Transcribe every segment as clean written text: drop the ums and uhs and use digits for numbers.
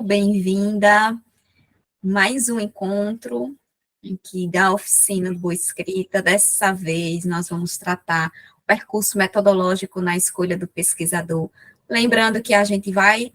Bem-vinda. Mais um encontro aqui da oficina do Boa Escrita. Dessa vez, nós vamos tratar o percurso metodológico na escolha do pesquisador. Lembrando que a gente vai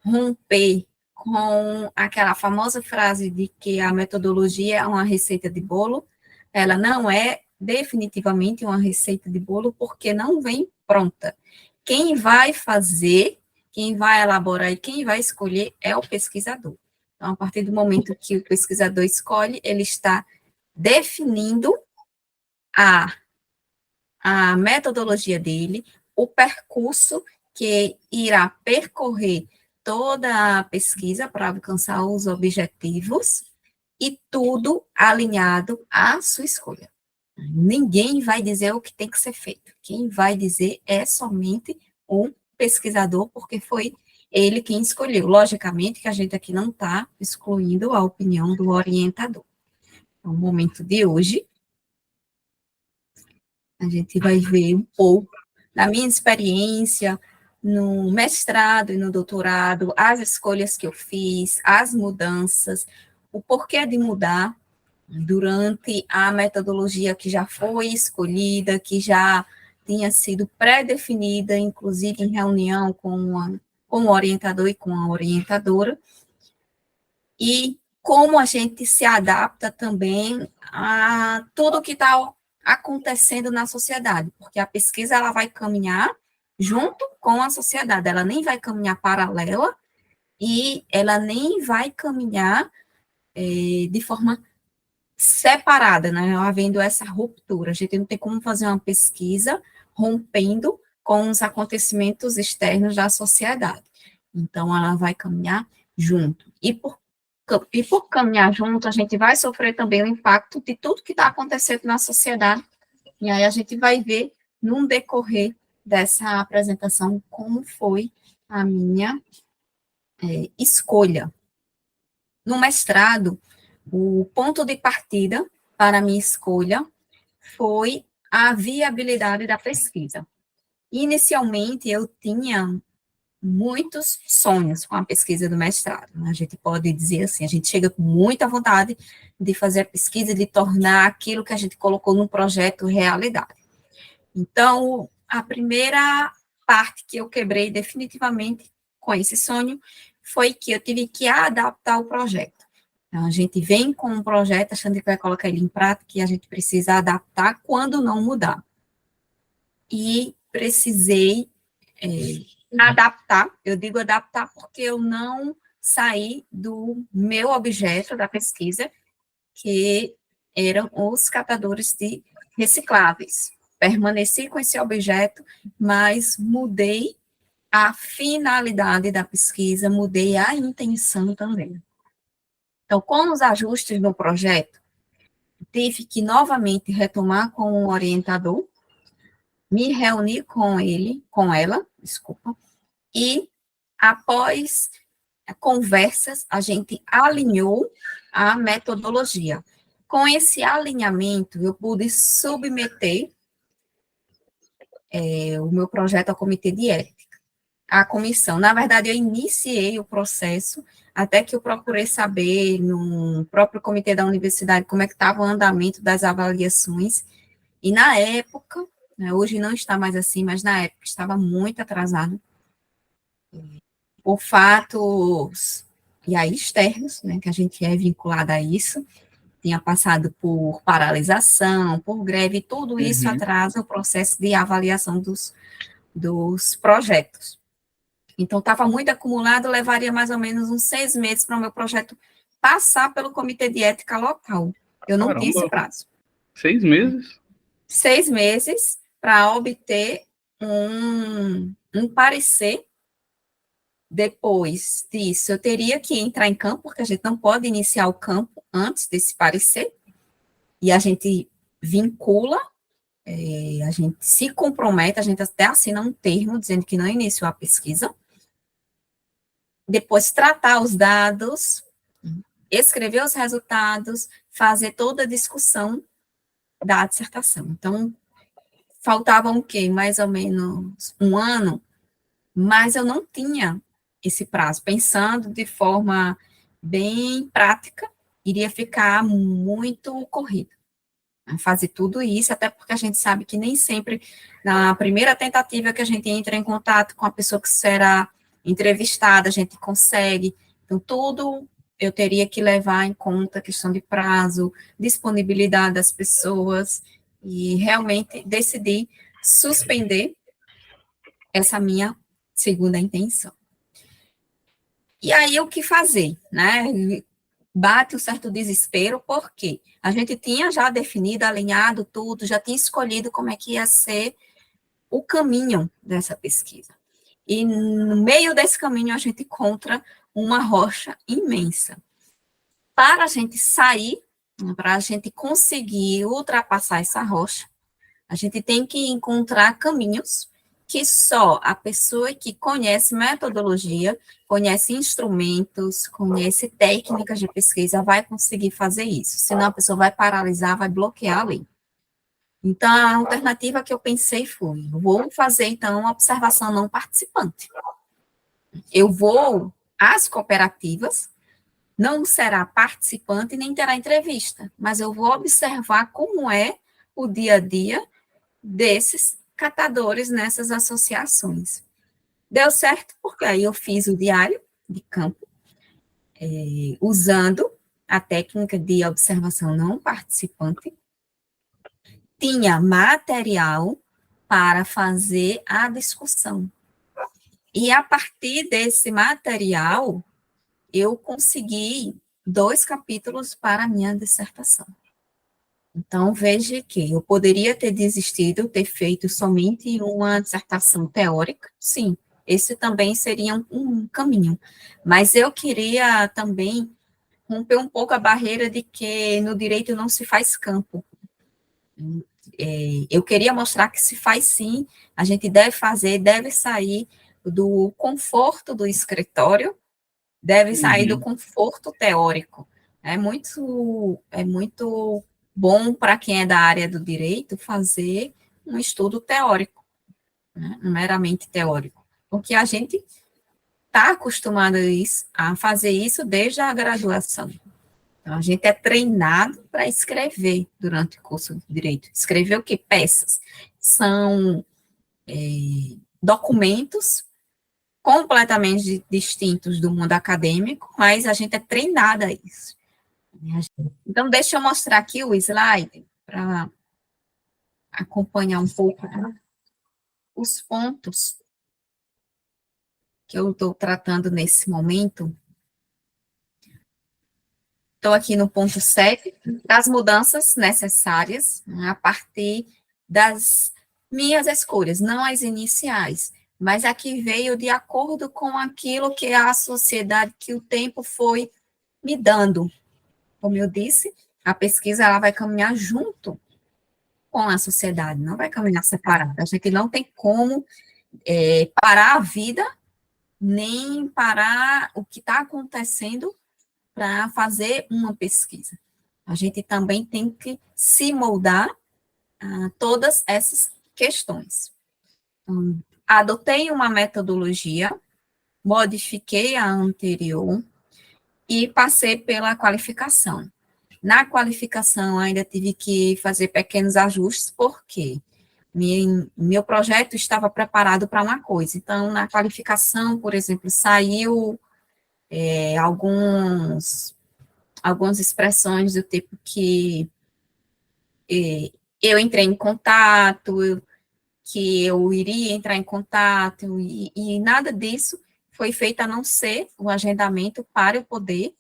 romper com aquela famosa frase de que a metodologia é uma receita de bolo. Ela não é definitivamente uma receita de bolo, porque não vem pronta. Quem vai fazer, quem vai elaborar e quem vai escolher é o pesquisador. Então, a partir do momento que o pesquisador escolhe, ele está definindo a metodologia dele, o percurso que irá percorrer toda a pesquisa para alcançar os objetivos e tudo alinhado à sua escolha. Ninguém vai dizer o que tem que ser feito. Quem vai dizer é somente o pesquisador, porque foi ele quem escolheu. Logicamente que a gente aqui não está excluindo a opinião do orientador. No momento de hoje, a gente vai ver um pouco da minha experiência no mestrado e no doutorado, as escolhas que eu fiz, as mudanças, o porquê de mudar durante a metodologia que já foi escolhida, que já tinha sido pré-definida, inclusive em reunião com o orientador e com a orientadora, e como a gente se adapta também a tudo que está acontecendo na sociedade, porque a pesquisa ela vai caminhar junto com a sociedade, ela nem vai caminhar paralela e ela nem vai caminhar de forma separada, né, havendo essa ruptura. A gente não tem como fazer uma pesquisa rompendo com os acontecimentos externos da sociedade. Então, ela vai caminhar junto. E por caminhar junto, a gente vai sofrer também o impacto de tudo que está acontecendo na sociedade. E aí a gente vai ver, num decorrer dessa apresentação, como foi a minha escolha. No mestrado, o ponto de partida para a minha escolha foi a viabilidade da pesquisa. Inicialmente, eu tinha muitos sonhos com a pesquisa do mestrado. A gente pode dizer assim, a gente chega com muita vontade de fazer a pesquisa, de tornar aquilo que a gente colocou no projeto realidade. Então, a primeira parte que eu quebrei definitivamente com esse sonho foi que eu tive que adaptar o projeto. Então, a gente vem com um projeto achando que vai colocar ele em prática e a gente precisa adaptar quando não mudar. E precisei adaptar, eu digo adaptar porque eu não saí do meu objeto da pesquisa, que eram os catadores de recicláveis. Permaneci com esse objeto, mas mudei a finalidade da pesquisa, mudei a intenção também. Então, com os ajustes no projeto, tive que novamente retomar com o orientador, me reunir com ela, e após conversas, a gente alinhou a metodologia. Com esse alinhamento, eu pude submeter o meu projeto ao comitê de ética, à comissão. Na verdade, eu iniciei o processo, até que eu procurei saber no próprio comitê da universidade como é que estava o andamento das avaliações, e na época, né, hoje não está mais assim, mas na época estava muito atrasado, por fatos, e aí externos, né, que a gente é vinculado a isso, tinha passado por paralisação, por greve, tudo isso atrasa o processo de avaliação dos projetos. Então, estava muito acumulado, levaria mais ou menos uns 6 meses para o meu projeto passar pelo comitê de ética local. Eu não tinha esse prazo. 6 meses? 6 meses para obter um parecer. Depois disso, eu teria que entrar em campo, porque a gente não pode iniciar o campo antes desse parecer, e a gente vincula, a gente se compromete, a gente até assina um termo dizendo que não iniciou a pesquisa. Depois, tratar os dados, escrever os resultados, fazer toda a discussão da dissertação. Então, faltavam o quê? Mais ou menos um ano, mas eu não tinha esse prazo, pensando de forma bem prática, iria ficar muito corrido. Fazer tudo isso, até porque a gente sabe que nem sempre, na primeira tentativa que a gente entra em contato com a pessoa que será entrevistada, a gente consegue. Então, tudo eu teria que levar em conta a questão de prazo, disponibilidade das pessoas, e realmente decidi suspender essa minha segunda intenção. E aí, o que fazer, né? Bate um certo desespero, porque a gente tinha já definido, alinhado tudo, já tinha escolhido como é que ia ser o caminho dessa pesquisa. E no meio desse caminho a gente encontra uma rocha imensa. Para a gente sair, para a gente conseguir ultrapassar essa rocha, a gente tem que encontrar caminhos que só a pessoa que conhece metodologia, conhece instrumentos, conhece técnicas de pesquisa vai conseguir fazer isso. Senão a pessoa vai paralisar, vai bloquear ali. Então, a alternativa que eu pensei foi, vou fazer, então, uma observação não participante. Eu vou às cooperativas, não será participante nem terá entrevista, mas eu vou observar como é o dia a dia desses catadores nessas associações. Deu certo, porque aí eu fiz o diário de campo, usando a técnica de observação não participante, tinha material para fazer a discussão. E a partir desse material, eu consegui 2 capítulos para a minha dissertação. Então, veja que eu poderia ter desistido, ter feito somente uma dissertação teórica, sim, esse também seria um caminho, mas eu queria também romper um pouco a barreira de que no direito não se faz campo. Eu queria mostrar que se faz sim, a gente deve fazer, deve sair do conforto do escritório, deve sair do conforto teórico. É muito bom para quem é da área do direito fazer um estudo teórico, né, meramente teórico, porque a gente está acostumado a fazer isso desde a graduação. Então, a gente é treinado para escrever durante o curso de direito. Escrever o que? Peças. São documentos completamente distintos do mundo acadêmico, mas a gente é treinada a isso. Então, deixa eu mostrar aqui o slide para acompanhar um pouco, né, os pontos que eu estou tratando nesse momento. Estou aqui no ponto 7, das mudanças necessárias, né, a partir das minhas escolhas, não as iniciais, mas a que veio de acordo com aquilo que a sociedade, que o tempo foi me dando. Como eu disse, a pesquisa ela vai caminhar junto com a sociedade, não vai caminhar separada. A gente não tem como parar a vida, nem parar o que está acontecendo para fazer uma pesquisa. A gente também tem que se moldar a todas essas questões. Adotei uma metodologia, modifiquei a anterior e passei pela qualificação. Na qualificação, ainda tive que fazer pequenos ajustes, porque meu projeto estava preparado para uma coisa. Então, na qualificação, por exemplo, saiu algumas expressões do tipo que eu entrei em contato, que eu iria entrar em contato, e nada disso foi feito a não ser o agendamento para eu poder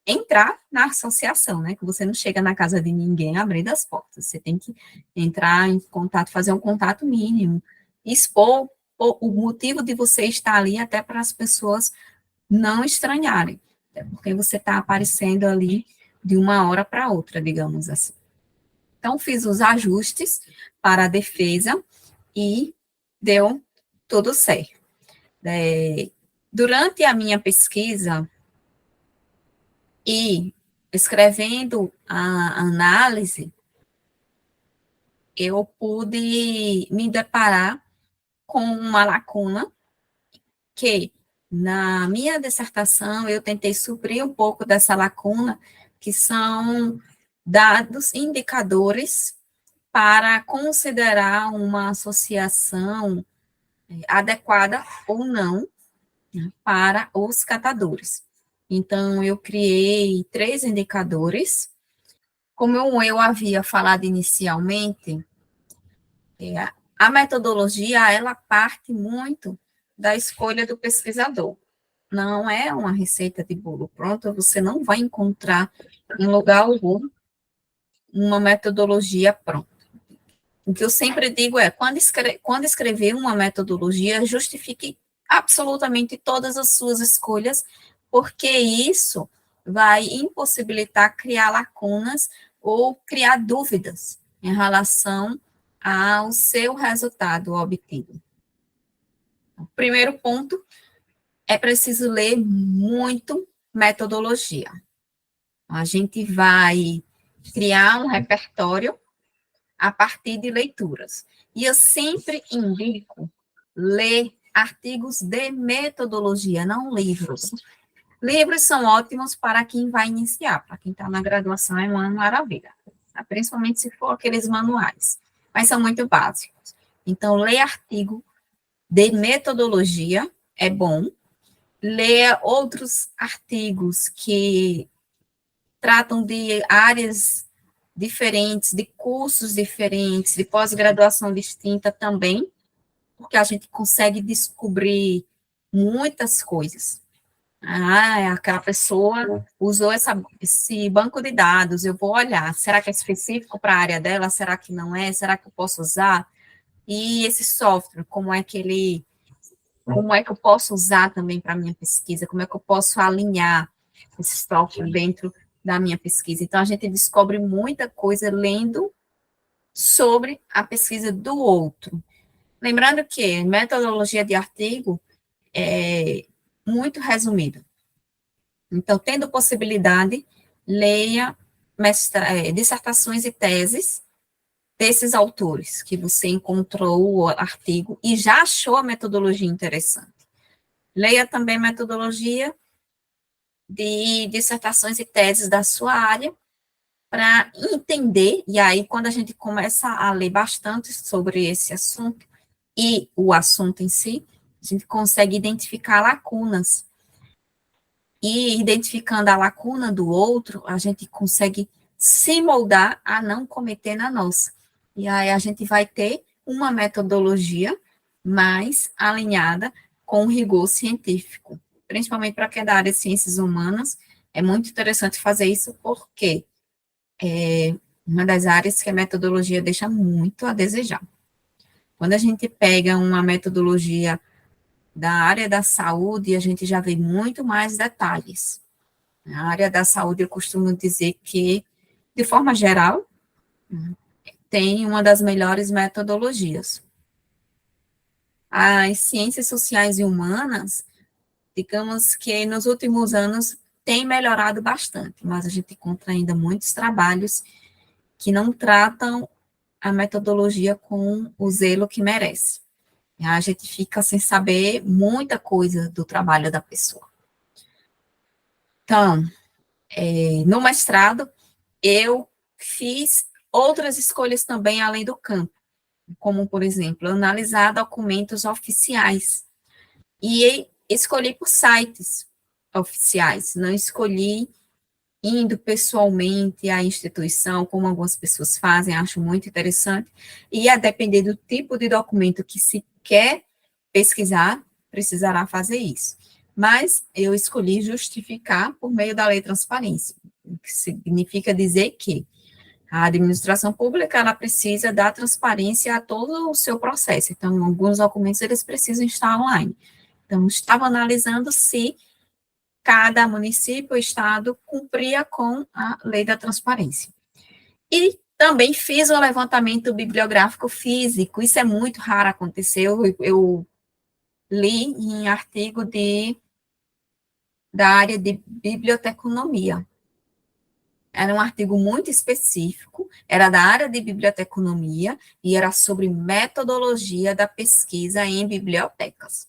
entrar na associação, né? Que você não chega na casa de ninguém abrindo as portas, você tem que entrar em contato, fazer um contato mínimo, expor o motivo de você estar ali até para as pessoas não estranharem, até porque você está aparecendo ali de uma hora para outra, digamos assim. Então, fiz os ajustes para a defesa e deu tudo certo. Durante a minha pesquisa e escrevendo a análise, eu pude me deparar com uma lacuna que Na minha dissertação, eu tentei suprir um pouco dessa lacuna, que são dados, indicadores, para considerar uma associação adequada ou não, né, para os catadores. Então, eu criei 3 indicadores. Como eu havia falado inicialmente, a metodologia, ela parte muito da escolha do pesquisador. Não é uma receita de bolo pronta, você não vai encontrar em lugar algum uma metodologia pronta. O que eu sempre digo é, quando escrever uma metodologia, justifique absolutamente todas as suas escolhas, porque isso vai impossibilitar criar lacunas ou criar dúvidas em relação ao seu resultado obtido. O primeiro ponto é preciso ler muito metodologia. A gente vai criar um repertório a partir de leituras. E eu sempre indico ler artigos de metodologia, não livros. Livros são ótimos para quem vai iniciar, para quem está na graduação é uma maravilha, tá? Principalmente se for aqueles manuais, mas são muito básicos. Então, ler artigo de metodologia é bom, ler outros artigos que tratam de áreas diferentes, de cursos diferentes, de pós-graduação distinta também, porque a gente consegue descobrir muitas coisas. Ah, aquela pessoa usou esse banco de dados, eu vou olhar, será que é específico para a área dela? Será que não é? Será que eu posso usar? E esse software, como é que eu posso usar também para a minha pesquisa? Como é que eu posso alinhar esse software dentro da minha pesquisa? Então, a gente descobre muita coisa lendo sobre a pesquisa do outro. Lembrando que metodologia de artigo é muito resumido. Então, tendo possibilidade, leia dissertações e teses desses autores que você encontrou o artigo e já achou a metodologia interessante. Leia também metodologia de dissertações e teses da sua área para entender, e aí quando a gente começa a ler bastante sobre esse assunto e o assunto em si, a gente consegue identificar lacunas. E identificando a lacuna do outro, a gente consegue se moldar a não cometer na nossa. E aí a gente vai ter uma metodologia mais alinhada com o rigor científico. Principalmente para quem é da área de ciências humanas, é muito interessante fazer isso, porque é uma das áreas que a metodologia deixa muito a desejar. Quando a gente pega uma metodologia da área da saúde, a gente já vê muito mais detalhes. Na área da saúde, eu costumo dizer que, de forma geral, tem uma das melhores metodologias. As ciências sociais e humanas, digamos que nos últimos anos tem melhorado bastante, mas a gente encontra ainda muitos trabalhos que não tratam a metodologia com o zelo que merece. A gente fica sem saber muita coisa do trabalho da pessoa. Então, no mestrado, eu fiz outras escolhas também além do campo, como, por exemplo, analisar documentos oficiais. E escolhi por sites oficiais, não escolhi indo pessoalmente à instituição, como algumas pessoas fazem, acho muito interessante, e a depender do tipo de documento que se quer pesquisar, precisará fazer isso. Mas eu escolhi justificar por meio da lei de transparência, o que significa dizer que a administração pública, ela precisa dar transparência a todo o seu processo. Então, alguns documentos, eles precisam estar online. Então, estava analisando se cada município ou estado cumpria com a lei da transparência. E também fiz o levantamento bibliográfico físico, isso é muito raro acontecer, eu li em artigo da área de biblioteconomia. Era um artigo muito específico, era da área de biblioteconomia e era sobre metodologia da pesquisa em bibliotecas.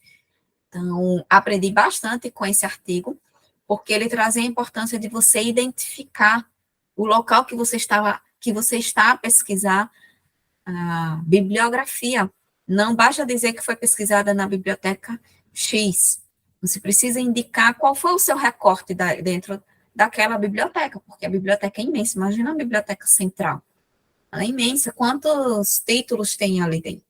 Então, aprendi bastante com esse artigo, porque ele trazia a importância de você identificar o local que você está a pesquisar a bibliografia. Não basta dizer que foi pesquisada na biblioteca X. Você precisa indicar qual foi o seu recorte dentro daquela biblioteca, porque a biblioteca é imensa. Imagina a biblioteca central. Ela é imensa. Quantos títulos tem ali dentro?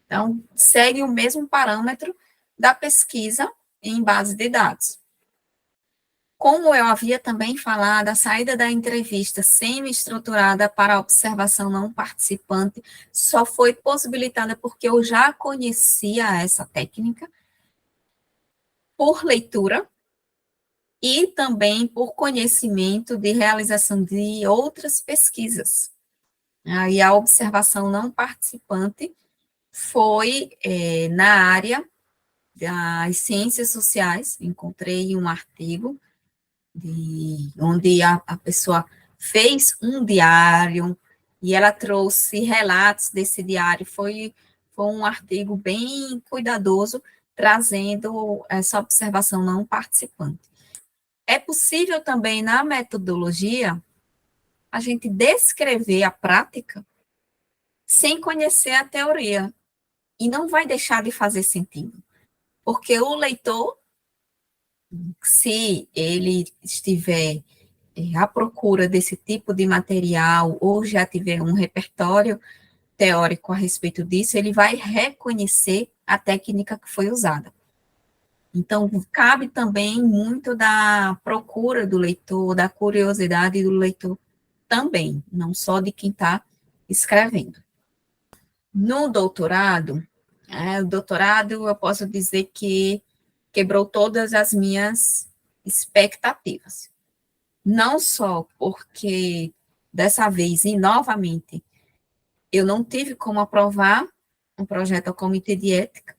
Então, segue o mesmo parâmetro da pesquisa em base de dados. Como eu havia também falado, a saída da entrevista semi-estruturada para a observação não participante só foi possibilitada porque eu já conhecia essa técnica por leitura e também por conhecimento de realização de outras pesquisas. Aí a observação não participante foi na área das ciências sociais, encontrei um artigo onde a pessoa fez um diário e ela trouxe relatos desse diário. Foi um artigo bem cuidadoso, trazendo essa observação não participante. É possível também, na metodologia, a gente descrever a prática sem conhecer a teoria. E não vai deixar de fazer sentido. Porque o leitor, se ele estiver à procura desse tipo de material ou já tiver um repertório teórico a respeito disso, ele vai reconhecer a técnica que foi usada. Então, cabe também muito da procura do leitor, da curiosidade do leitor também, não só de quem está escrevendo. No doutorado, o doutorado eu posso dizer que quebrou todas as minhas expectativas. Não só porque, dessa vez e novamente, eu não tive como aprovar um projeto ao comitê de ética,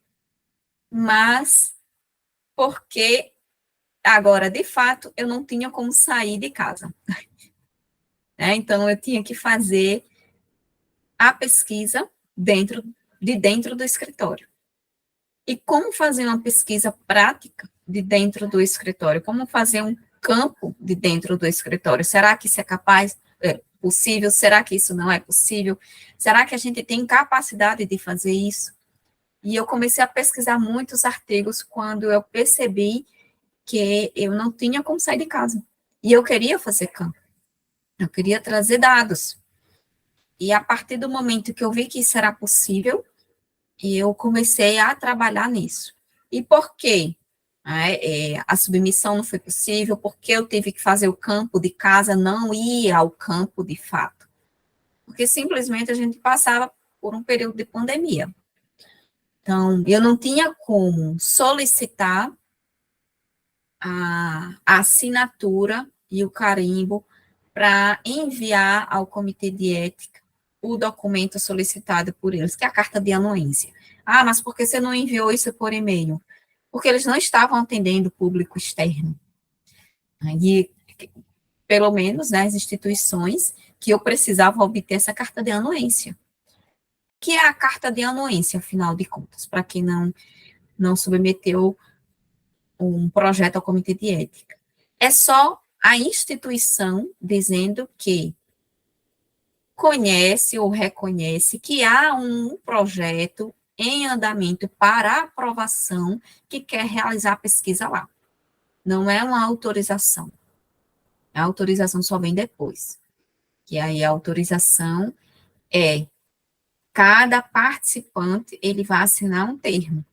mas porque agora, de fato, eu não tinha como sair de casa. Então, eu tinha que fazer a pesquisa dentro do escritório. E como fazer uma pesquisa prática de dentro do escritório? Como fazer um campo de dentro do escritório? Será que isso é possível? Será que isso não é possível? Será que a gente tem capacidade de fazer isso? E eu comecei a pesquisar muitos artigos quando eu percebi que eu não tinha como sair de casa. E eu queria fazer campo. Eu queria trazer dados. E a partir do momento que eu vi que isso era possível, eu comecei a trabalhar nisso. E por quê? A submissão não foi possível, porque eu tive que fazer o campo de casa, não ir ao campo de fato. Porque simplesmente a gente passava por um período de pandemia. Então, eu não tinha como solicitar a assinatura e o carimbo para enviar ao comitê de ética o documento solicitado por eles, que é a carta de anuência. Ah, mas por que você não enviou isso por e-mail? Porque eles não estavam atendendo o público externo. E, pelo menos, né, as instituições que eu precisava obter essa carta de anuência. Que é a carta de anuência, afinal de contas, para quem não submeteu um projeto ao comitê de ética. É só a instituição dizendo que conhece ou reconhece que há um projeto em andamento para aprovação que quer realizar a pesquisa lá. Não é uma autorização. A autorização só vem depois. Que aí a autorização é cada participante, ele vai assinar um termo.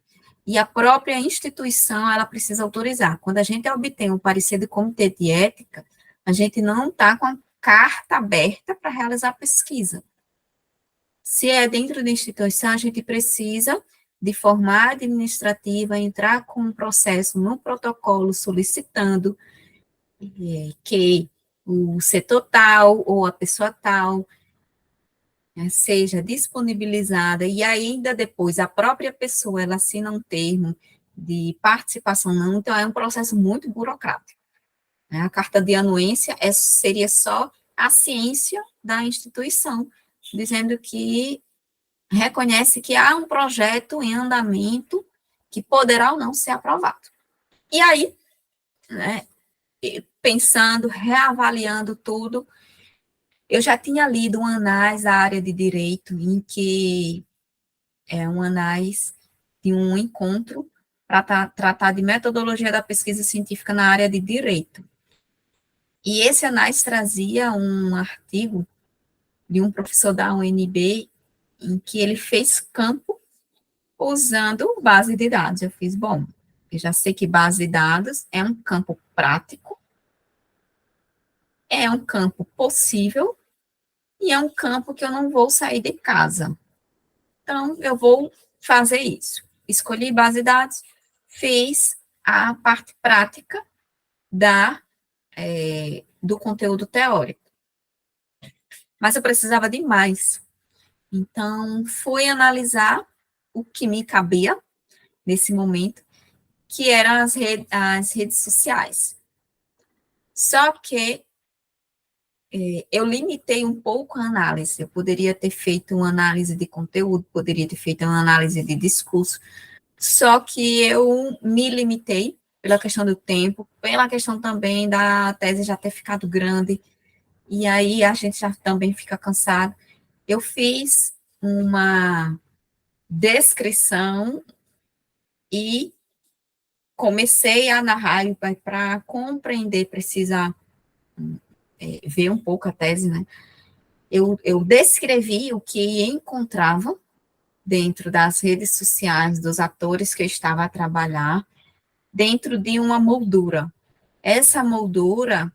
E a própria instituição, ela precisa autorizar. Quando a gente obtém um parecer do comitê de ética, a gente não está com a carta aberta para realizar a pesquisa. Se é dentro da instituição, a gente precisa, de forma administrativa, entrar com um processo no protocolo solicitando que o setor tal ou a pessoa tal seja disponibilizada e ainda depois a própria pessoa ela assina um termo de participação não, então é um processo muito burocrático. A carta de anuência seria só a ciência da instituição, dizendo que reconhece que há um projeto em andamento que poderá ou não ser aprovado. E aí, né, pensando, reavaliando tudo, eu já tinha lido um anais da área de direito, em que é um anais de um encontro para tratar de metodologia da pesquisa científica na área de direito. E esse anais trazia um artigo de um professor da UNB, em que ele fez campo usando base de dados. Eu fiz, bom, eu já sei que base de dados é um campo prático, é um campo possível, e é um campo que eu não vou sair de casa. Então, eu vou fazer isso. Escolhi base de dados, fiz a parte prática do conteúdo teórico. Mas eu precisava de mais. Então, fui analisar o que me cabia nesse momento, que eram as redes sociais. Só que eu limitei um pouco a análise. Eu poderia ter feito uma análise de conteúdo, poderia ter feito uma análise de discurso, só que eu me limitei pela questão do tempo, pela questão também da tese já ter ficado grande, e aí a gente já também fica cansado. Eu fiz uma descrição e comecei a narrar para compreender, precisa ver um pouco a tese, né? Eu descrevi o que encontrava dentro das redes sociais dos atores que eu estava a trabalhar, dentro de uma moldura. Essa moldura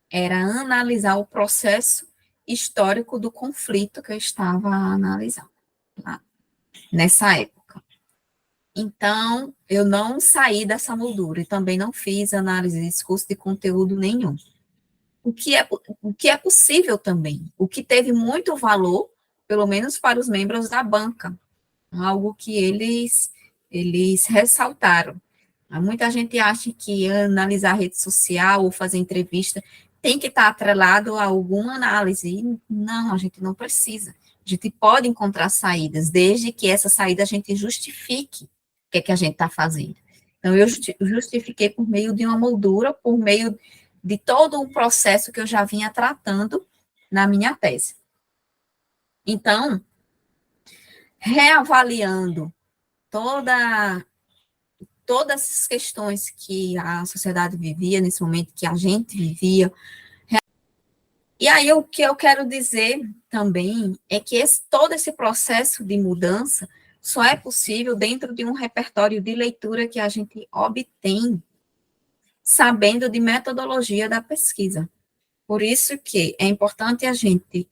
era analisar o processo histórico do conflito que eu estava a analisar, tá? Nessa época. Então, eu não saí dessa moldura e também não fiz análise de discurso de conteúdo nenhum. O que é possível também, o que teve muito valor, pelo menos para os membros da banca, algo que eles ressaltaram. Muita gente acha que analisar rede social ou fazer entrevista tem que estar atrelado a alguma análise. E não, a gente não precisa. A gente pode encontrar saídas, desde que essa saída a gente justifique o que a gente está fazendo. Então, eu justifiquei por meio de uma moldura, por meio de todo um processo que eu já vinha tratando na minha tese. Então, reavaliando todas essas questões que a sociedade vivia nesse momento, que a gente vivia. E aí, o que eu quero dizer também é que todo esse processo de mudança só é possível dentro de um repertório de leitura que a gente obtém sabendo de metodologia da pesquisa. Por isso que é importante a gente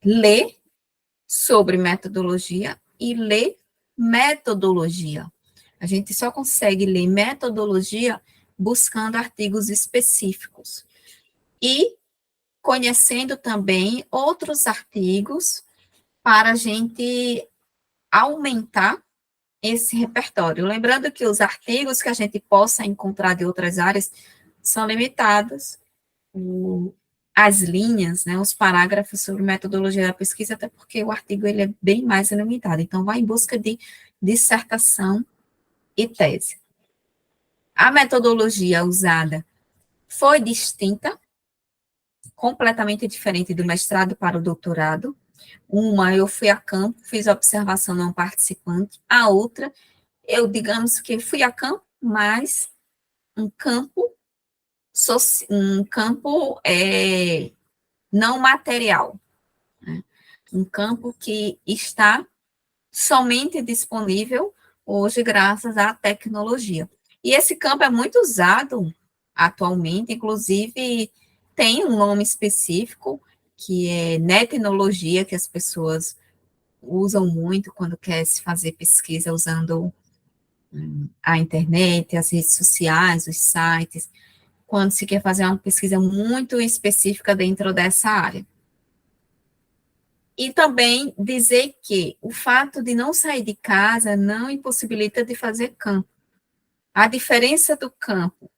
ler sobre metodologia e ler metodologia. A gente só consegue ler metodologia buscando artigos específicos e conhecendo também outros artigos para a gente aumentar esse repertório. Lembrando que os artigos que a gente possa encontrar de outras áreas são limitados, as linhas, né, os parágrafos sobre metodologia da pesquisa, até porque o artigo ele é bem mais limitado. Então, vai em busca de dissertação e tese. A metodologia usada foi distinta, completamente diferente do mestrado para o doutorado. Uma, eu fui a campo, fiz observação não participante. A outra, eu, digamos que fui a campo, mas um campo, não material, né? Um campo que está somente disponível hoje graças à tecnologia. E esse campo é muito usado atualmente, inclusive tem um nome específico, que é netnologia, que as pessoas usam muito quando quer se fazer pesquisa usando a internet, as redes sociais, os sites, quando se quer fazer uma pesquisa muito específica dentro dessa área. E também dizer que o fato de não sair de casa não impossibilita de fazer campo. A diferença do campo,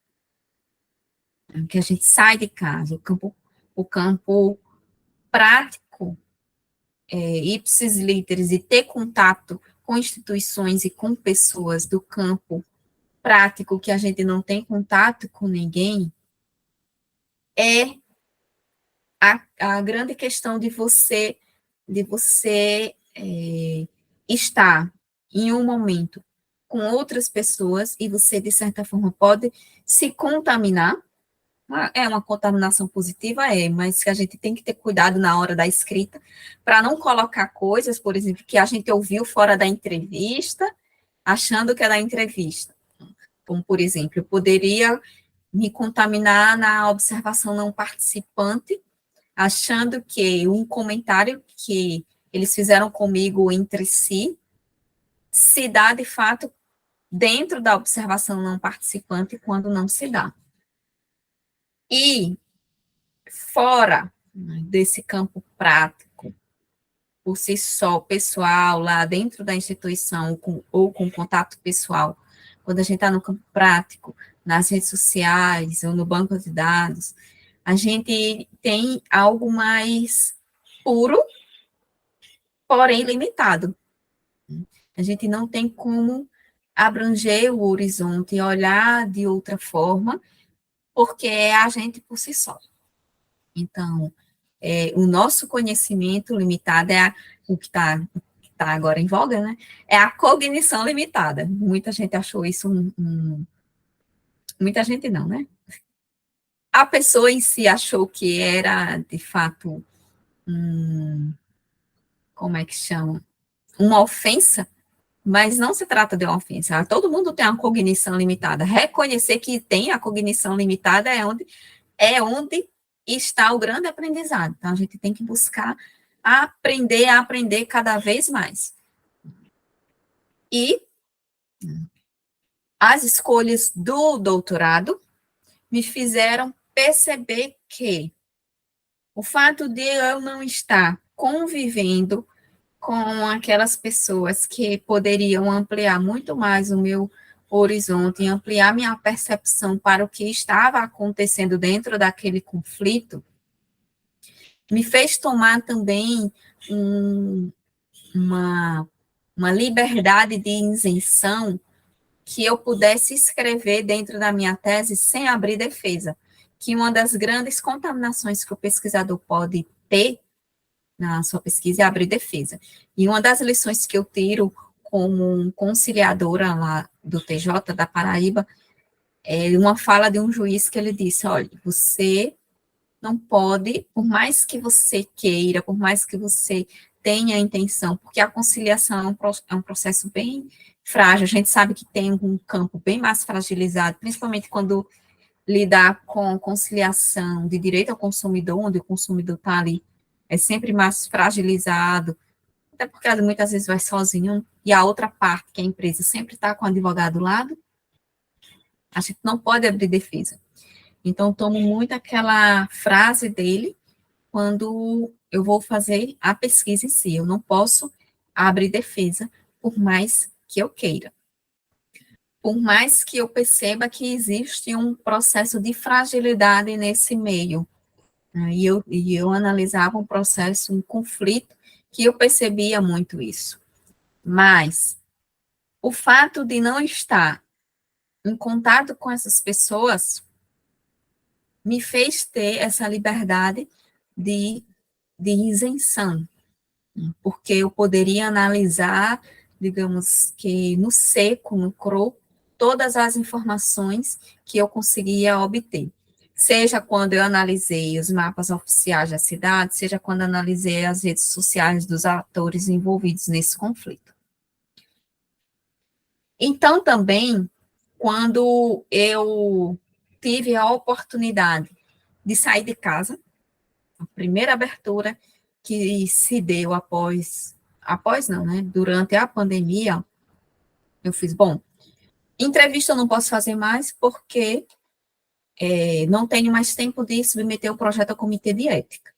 que a gente sai de casa, o campo prático, ipsis literis, e ter contato com instituições e com pessoas do campo prático que a gente não tem contato com ninguém, é a grande questão de você estar em um momento com outras pessoas e você, de certa forma, pode se contaminar. É uma contaminação positiva, mas que a gente tem que ter cuidado na hora da escrita, para não colocar coisas, por exemplo, que a gente ouviu fora da entrevista, achando que é da entrevista. Como, por exemplo, eu poderia me contaminar na observação não participante, achando que um comentário que eles fizeram comigo entre si se dá, de fato, dentro da observação não participante, quando não se dá. E fora, né, desse campo prático, por si só, pessoal, lá dentro da instituição, ou com contato pessoal, quando a gente está no campo prático, nas redes sociais ou no banco de dados, a gente tem algo mais puro, porém limitado. A gente não tem como abranger o horizonte e olhar de outra forma, porque é a gente por si só. Então, o nosso conhecimento limitado o que está agora em voga, né? É a cognição limitada. Muita gente achou isso muita gente não, né? A pessoa em si achou que era, de fato, como é que chama? Uma ofensa, mas não se trata de uma ofensa. Todo mundo tem uma cognição limitada. Reconhecer que tem a cognição limitada é onde está o grande aprendizado. Então, a gente tem que buscar aprender a aprender cada vez mais. E as escolhas do doutorado me fizeram perceber que o fato de eu não estar convivendo com aquelas pessoas que poderiam ampliar muito mais o meu horizonte, ampliar minha percepção para o que estava acontecendo dentro daquele conflito, me fez tomar também uma, uma liberdade de isenção que eu pudesse escrever dentro da minha tese sem abrir defesa, que uma das grandes contaminações que o pesquisador pode ter na sua pesquisa é abrir defesa. E uma das lições que eu tiro como conciliadora lá do TJ da Paraíba é uma fala de um juiz que ele disse: olha, você não pode, por mais que você queira, por mais que você tenha a intenção, porque a conciliação é um processo bem frágil, a gente sabe que tem um campo bem mais fragilizado, principalmente quando lidar com conciliação de direito ao consumidor, onde o consumidor está ali, é sempre mais fragilizado, até porque muitas vezes vai sozinho, e a outra parte, que é a empresa, sempre está com o advogado do lado, a gente não pode abrir defesa. Então, tomo muito aquela frase dele quando eu vou fazer a pesquisa em si. Eu não posso abrir defesa, por mais que eu queira. Por mais que eu perceba que existe um processo de fragilidade nesse meio. Né? E eu analisava um processo, um conflito, que eu percebia muito isso. Mas o fato de não estar em contato com essas pessoas me fez ter essa liberdade de isenção, porque eu poderia analisar, digamos que no seco, no cru, todas as informações que eu conseguia obter. Seja quando eu analisei os mapas oficiais da cidade, seja quando analisei as redes sociais dos atores envolvidos nesse conflito. Então, também, quando eu tive a oportunidade de sair de casa, a primeira abertura que se deu após não, né? Durante a pandemia, eu fiz, bom, entrevista eu não posso fazer mais porque não tenho mais tempo de submeter o projeto ao comitê de ética.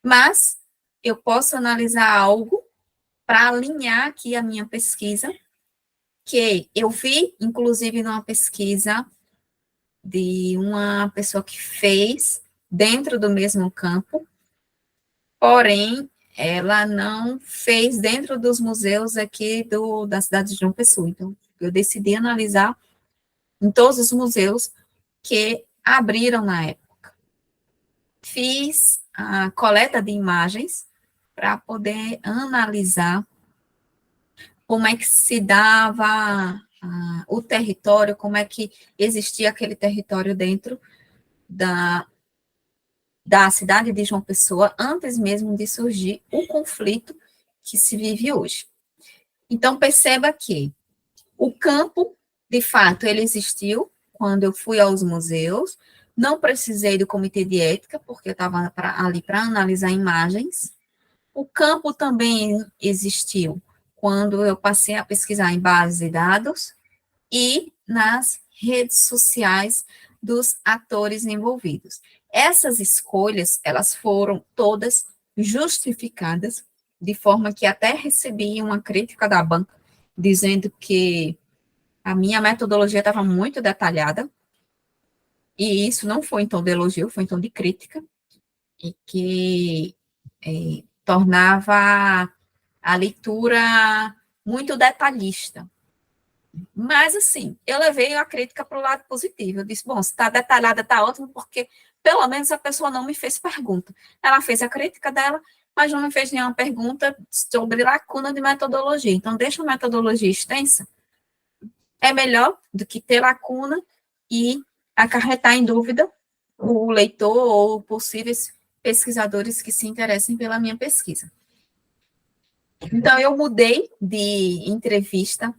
Mas eu posso analisar algo para alinhar aqui a minha pesquisa, que eu vi, inclusive, numa pesquisa de uma pessoa que fez dentro do mesmo campo, porém, ela não fez dentro dos museus aqui da cidade de João Pessoa. Então, eu decidi analisar em todos os museus que abriram na época. Fiz a coleta de imagens para poder analisar como é que se dava o território, como é que existia aquele território dentro da cidade de João Pessoa, antes mesmo de surgir o conflito que se vive hoje. Então, perceba que o campo, de fato, ele existiu quando eu fui aos museus, não precisei do comitê de ética, porque eu estava ali para analisar imagens. O campo também existiu quando eu passei a pesquisar em bases de dados e nas redes sociais dos atores envolvidos. Essas escolhas, elas foram todas justificadas, de forma que até recebi uma crítica da banca, dizendo que a minha metodologia estava muito detalhada, e isso não foi em tom de elogio, foi em tom de crítica, e que tornava a leitura muito detalhista. Mas, assim, eu levei a crítica para o lado positivo. Eu disse, bom, se está detalhada, está ótimo, porque pelo menos a pessoa não me fez pergunta. Ela fez a crítica dela, mas não me fez nenhuma pergunta sobre lacuna de metodologia. Então, deixa a metodologia extensa. É melhor do que ter lacuna e acarretar em dúvida o leitor ou possíveis pesquisadores que se interessem pela minha pesquisa. Então, eu mudei de entrevista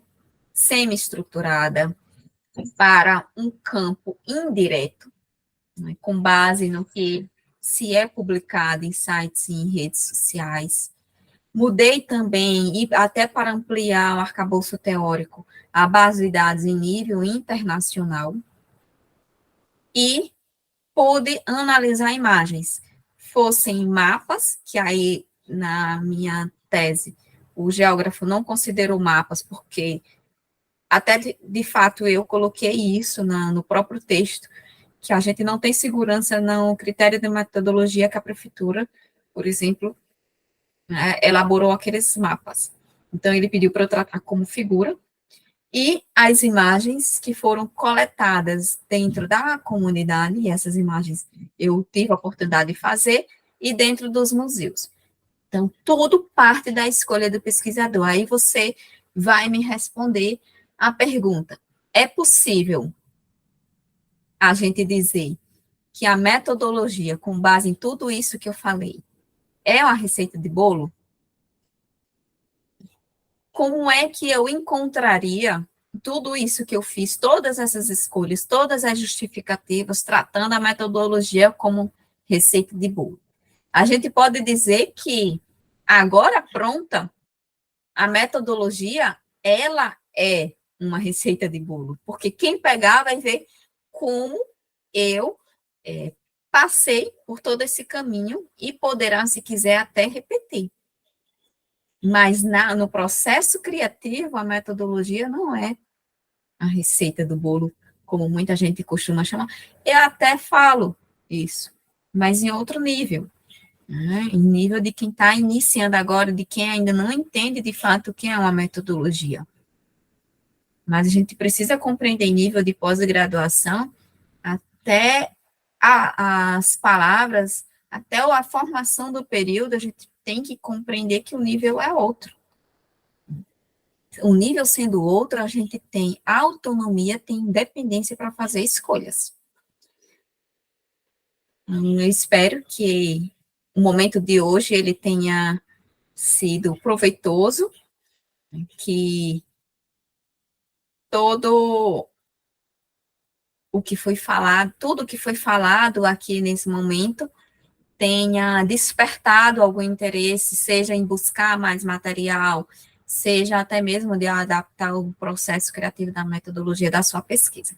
semi-estruturada para um campo indireto, né, com base no que se é publicado em sites e em redes sociais. Mudei também, e até para ampliar o arcabouço teórico, a base de dados em nível internacional, e pude analisar imagens, fossem mapas, que aí, na minha tese, o geógrafo não considerou mapas, porque até de fato eu coloquei isso no próprio texto, que a gente não tem segurança no critério de metodologia que a prefeitura, por exemplo, elaborou aqueles mapas. Então, ele pediu para eu tratar como figura, e as imagens que foram coletadas dentro da comunidade, e essas imagens eu tive a oportunidade de fazer, e dentro dos museus. Então, tudo parte da escolha do pesquisador. Aí você vai me responder a pergunta: é possível a gente dizer que a metodologia, com base em tudo isso que eu falei, é uma receita de bolo? Como é que eu encontraria tudo isso que eu fiz, todas essas escolhas, todas as justificativas, tratando a metodologia como receita de bolo? A gente pode dizer que, agora pronta, a metodologia, ela é uma receita de bolo, porque quem pegar vai ver como eu passei por todo esse caminho e poderá, se quiser, até repetir. Mas no processo criativo, a metodologia não é a receita do bolo, como muita gente costuma chamar. Eu até falo isso, mas em outro nível, né? Em nível de quem está iniciando agora, de quem ainda não entende de fato o que é uma metodologia. Mas a gente precisa compreender em nível de pós-graduação até as palavras, até a formação do período, a gente tem que compreender que o nível é outro. O nível sendo outro, a gente tem autonomia, tem independência para fazer escolhas. Eu espero que o momento de hoje ele tenha sido proveitoso, que todo o que foi falado, tudo que foi falado aqui nesse momento, tenha despertado algum interesse, seja em buscar mais material, seja até mesmo de adaptar o processo criativo da metodologia da sua pesquisa.